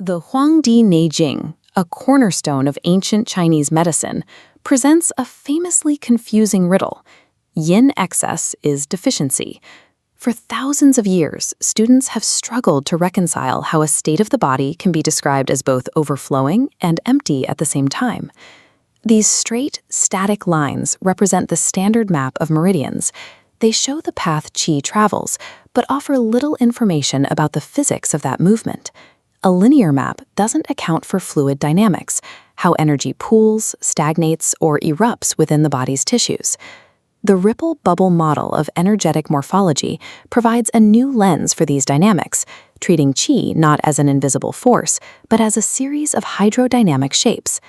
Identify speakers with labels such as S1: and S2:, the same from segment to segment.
S1: The Huangdi Neijing, a cornerstone of ancient Chinese medicine, presents a famously confusing riddle. Yin excess is deficiency. For thousands of years, students have struggled to reconcile how a state of the body can be described as both overflowing and empty at the same time. These straight, static lines represent the standard map of meridians. They show the path qi travels, but offer little information about the physics of that movement. A linear map doesn't account for fluid dynamics, how energy pools, stagnates, or erupts within the body's tissues. The ripple bubble model of energetic morphology provides a new lens for these dynamics, treating qi not as an invisible force, but as a series of hydrodynamic shapes.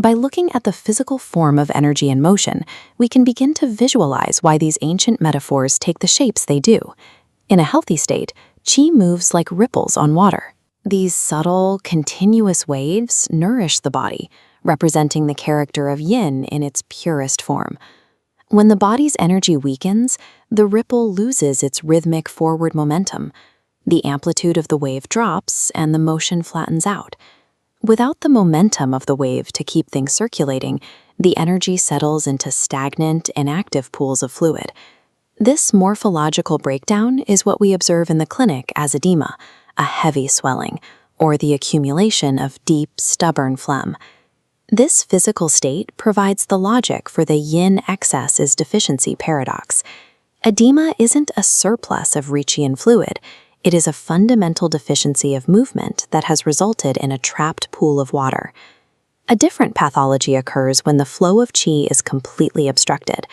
S1: By looking at the physical form of energy in motion, we can begin to visualize why these ancient metaphors take the shapes they do. In a healthy state, qi moves like ripples on water. These subtle, continuous waves nourish the body, representing the character of yin in its purest form. When the body's energy weakens, the ripple loses its rhythmic forward momentum. The amplitude of the wave drops and the motion flattens out. Without the momentum of the wave to keep things circulating, the energy settles into stagnant, inactive pools of fluid. This morphological breakdown is what we observe in the clinic as edema, a heavy swelling, or the accumulation of deep, stubborn phlegm. This physical state provides the logic for the yin excess is deficiency paradox. Edema isn't a surplus of Rechian fluid. It is a fundamental deficiency of movement that has resulted in a trapped pool of water. A different pathology occurs when the flow of qi is completely obstructed.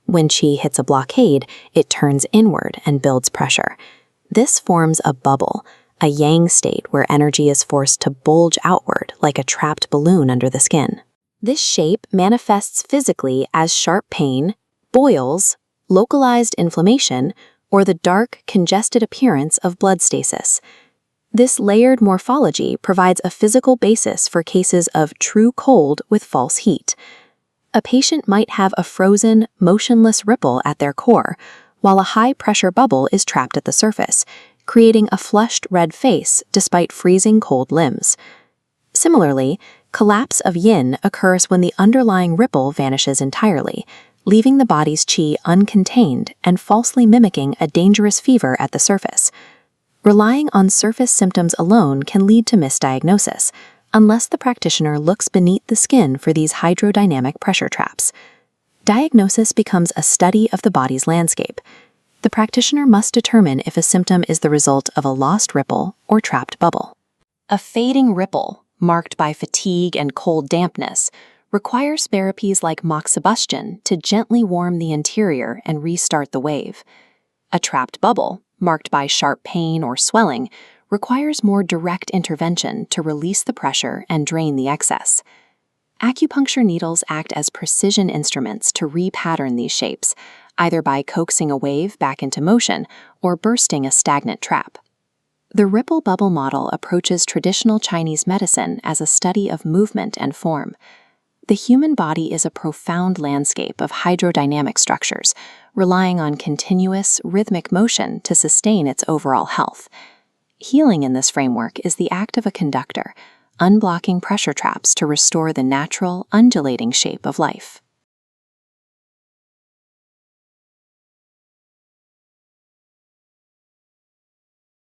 S1: When qi hits a blockade, it turns inward and builds pressure. This forms a bubble, a yang state where energy is forced to bulge outward like a trapped balloon under the skin. This shape manifests physically as sharp pain, boils, localized inflammation, or the dark, congested appearance of blood stasis. This layered morphology provides a physical basis for cases of true cold with false heat. A patient might have a frozen, motionless ripple at their core, while a high-pressure bubble is trapped at the surface, creating a flushed red face despite freezing cold limbs. Similarly, collapse of yin occurs when the underlying ripple vanishes entirely, leaving the body's qi uncontained and falsely mimicking a dangerous fever at the surface. Relying on surface symptoms alone can lead to misdiagnosis, unless the practitioner looks beneath the skin for these hydrodynamic pressure traps. Diagnosis becomes a study of the body's landscape. The practitioner must determine if a symptom is the result of a lost ripple or trapped bubble. A fading ripple, marked by fatigue and cold dampness, requires therapies like moxibustion to gently warm the interior and restart the wave. A trapped bubble, marked by sharp pain or swelling, requires more direct intervention to release the pressure and drain the excess. Acupuncture needles act as precision instruments to repattern these shapes, either by coaxing a wave back into motion or bursting a stagnant trap. The ripple bubble model approaches traditional Chinese medicine as a study of movement and form. The human body is a profound landscape of hydrodynamic structures, relying on continuous, rhythmic motion to sustain its overall health. Healing in this framework is the act of a conductor, unblocking pressure traps to restore the natural, undulating shape of life.